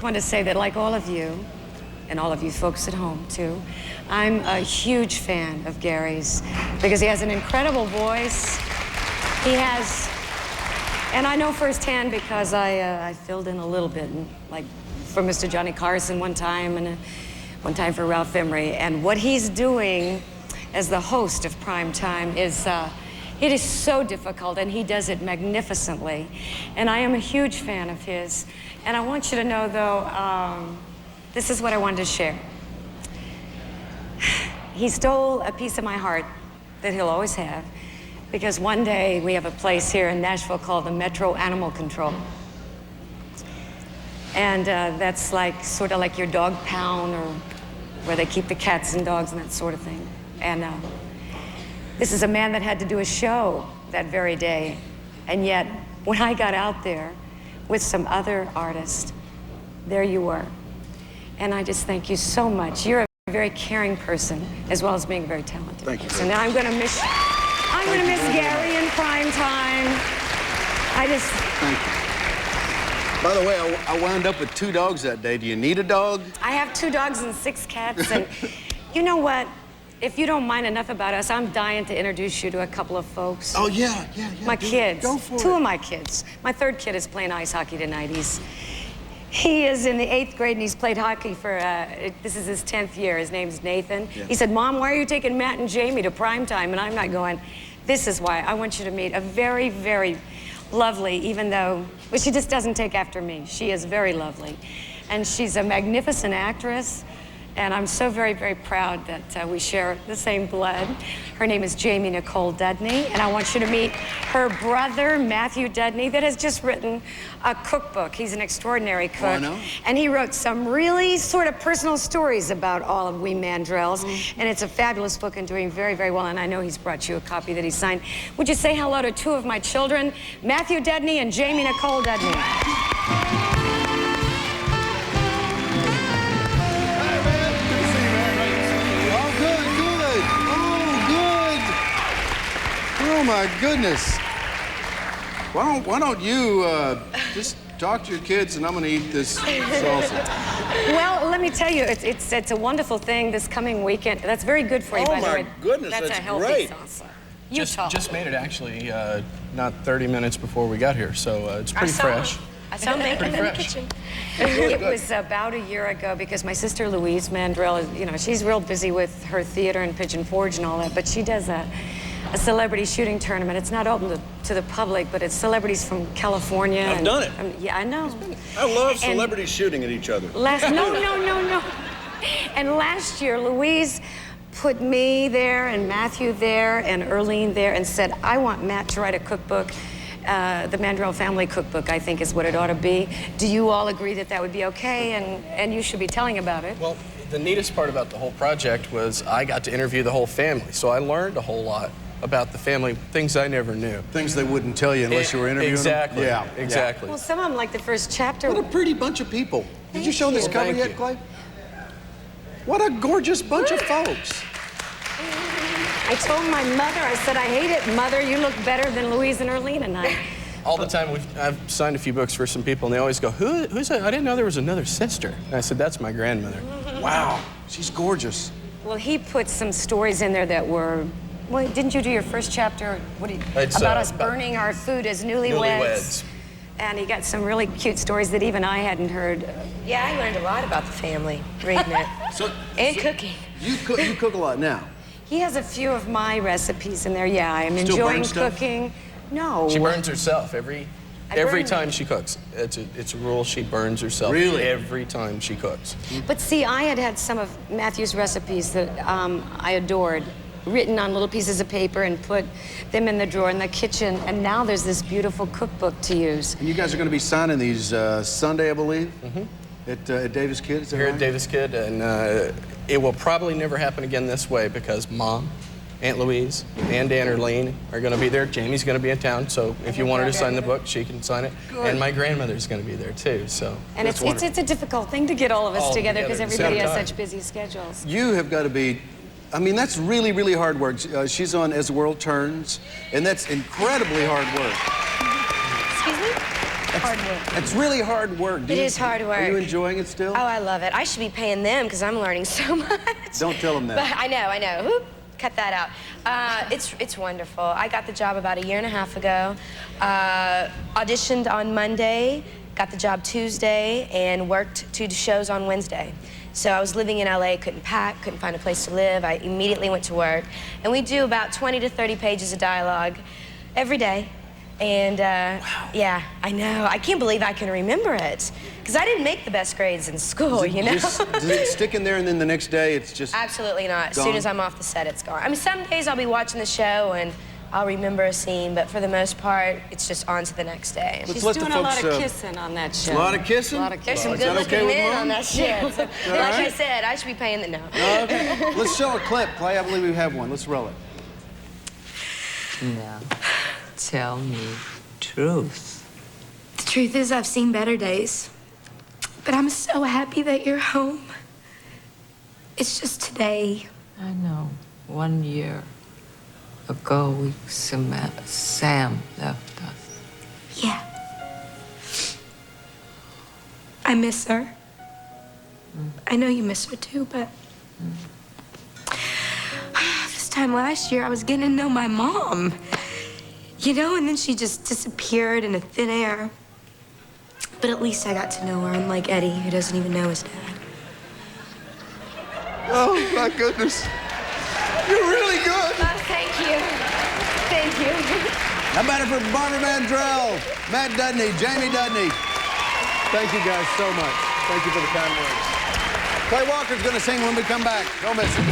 I want to say that, like all of you, and all of you folks at home too, I'm a huge fan of Gary's because he has an incredible voice. He has, and I know firsthand because I filled in a little bit, like for Mr. Johnny Carson one time, and one time for Ralph Emery. And what he's doing as the host of Prime Time is, it is so difficult, and he does it magnificently. And I am a huge fan of his. And I want you to know, though, this is what I wanted to share. He stole a piece of my heart that he'll always have, because one day we have a place here in Nashville called the Metro Animal Control. And that's like, sort of like your dog pound, or where they keep the cats and dogs and that sort of thing. And this is a man that had to do a show that very day. And yet, when I got out there with some other artists, there you were. And I just thank you so much. You're a very caring person, as well as being very talented. Thank you. So now I'm gonna miss Gary in Prime Time. Thank you. By the way, I wound up with 2 dogs that day. Do you need a dog? I have 2 dogs and 6 cats, and you know what? If you don't mind enough about us, I'm dying to introduce you to a couple of folks. Oh, yeah. My kids. Go for it. 2 of my kids. My 3rd kid is playing ice hockey tonight. He is in the 8th grade, and he's played hockey for, this is his 10th year. His name's Nathan. Yeah. He said, Mom, why are you taking Matt and Jamie to Prime Time? And I'm not going, this is why. I want you to meet a very, very lovely, even though, well, she just doesn't take after me. She is very lovely. And she's a magnificent actress. And I'm so very, very proud that we share the same blood. Her name is Jamie Nicole Dudney, and I want you to meet her brother, Matthew Dudney, that has just written a cookbook. He's an extraordinary cook. Oh, I know. And he wrote some really sort of personal stories about all of we Mandrells, and it's a fabulous book and doing very, very well, and I know he's brought you a copy that he signed. Would you say hello to 2 of my children, Matthew Dudney and Jamie Nicole Dudney? Oh my goodness. Why don't you just talk to your kids, and I'm gonna eat this salsa. Well, let me tell you, it's a wonderful thing this coming weekend. That's very good for you, by the way. Oh my goodness, that's a healthy great. salsa. Just made it actually not 30 minutes before we got here, so it's pretty fresh. I saw bacon in the kitchen. It was about a year ago, because my sister Louise Mandrell, you know, she's real busy with her theater and Pigeon Forge and all that, but she does a celebrity shooting tournament. It's not open to the public, but it's celebrities from California. I've done it. Yeah, I know. I love celebrities shooting at each other. No. And last year, Louise put me there and Matthew there and Earlene there and said, I want Matt to write a cookbook. The Mandrell family cookbook, I think, is what it ought to be. Do you all agree that that would be okay? And you should be telling about it. Well, the neatest part about the whole project was I got to interview the whole family, so I learned a whole lot about the family, things I never knew. Things they wouldn't tell you unless you were interviewing exactly. them? Yeah, exactly. Well, some of them, like the first chapter. What a pretty bunch of people. Did you show this cover yet, Clay? What a gorgeous bunch of folks. I told my mother, I said, I hate it, Mother. You look better than Louise and Earlene and I. All the time, I've signed a few books for some people, and they always go, who's that? I didn't know there was another sister. And I said, that's my grandmother. Wow, she's gorgeous. Well, he put some stories in there that were, well, didn't you do your first chapter about us burning our food as newlyweds? And he got some really cute stories that even I hadn't heard. Yeah, I learned a lot about the family reading it. And cooking. You cook a lot now. He has a few of my recipes in there. Yeah, I'm enjoying cooking. No. She burns herself every time she cooks. It's a rule. She burns herself every time she cooks. But see, I had some of Matthew's recipes that I adored, written on little pieces of paper and put them in the drawer in the kitchen. And now there's this beautiful cookbook to use. And you guys are going to be signing these Sunday, I believe, at Davis Kid. Is that Here right? at Davis Kid, and it will probably never happen again this way because Mom, Aunt Louise, and Aunt Earlene are going to be there. Jamie's going to be in town, so if you want her to sign the book, she can sign it. Good. And my grandmother's going to be there too. So. And it's a difficult thing to get all of us together because everybody has such busy schedules. You have got to be. I mean, that's really, really hard work. She's on As the World Turns, and that's incredibly hard work. Excuse me? hard work. It's really hard work. It is hard work. Are you enjoying it still? Oh, I love it. I should be paying them because I'm learning so much. Don't tell them that. But I know. Whoop, cut that out. It's wonderful. I got the job about 1.5 years ago. Auditioned on Monday, got the job Tuesday, and worked 2 shows on Wednesday. So I was living in LA, couldn't pack, couldn't find a place to live. I immediately went to work. And we do about 20 to 30 pages of dialogue every day. And wow. Yeah, I know. I can't believe I can remember it. Because I didn't make the best grades in school, you know? Does it stick in there and then the next day it's just Absolutely not. As gone? soon as I'm off the set, it's gone. I mean, some days I'll be watching the show and I'll remember a scene, but for the most part, it's just on to the next day. She's doing a lot of kissing on that show. A lot of kissing? There's some Is that good-looking okay with men Mom? on that shit. So, like right? I said, I should be paying the no. Okay. Let's show a clip. Clay, I believe we have one. Let's roll it. Now, tell me truth. The truth is, I've seen better days. But I'm so happy that you're home. It's just today. I know. 1 year ago, Sam left us. Yeah. I miss her. I know you miss her too, but this time last year, I was getting to know my mom. You know, and then she just disappeared into thin air. But at least I got to know her, unlike Eddie, who doesn't even know his dad. Oh, my goodness. You're really good. Oh, thank you. Thank you. How about it for Barbara Mandrell, Matt Dudney, Jamie Dudney. Thank you guys so much. Thank you for the kind words. Clay Walker's going to sing when we come back. Don't miss it.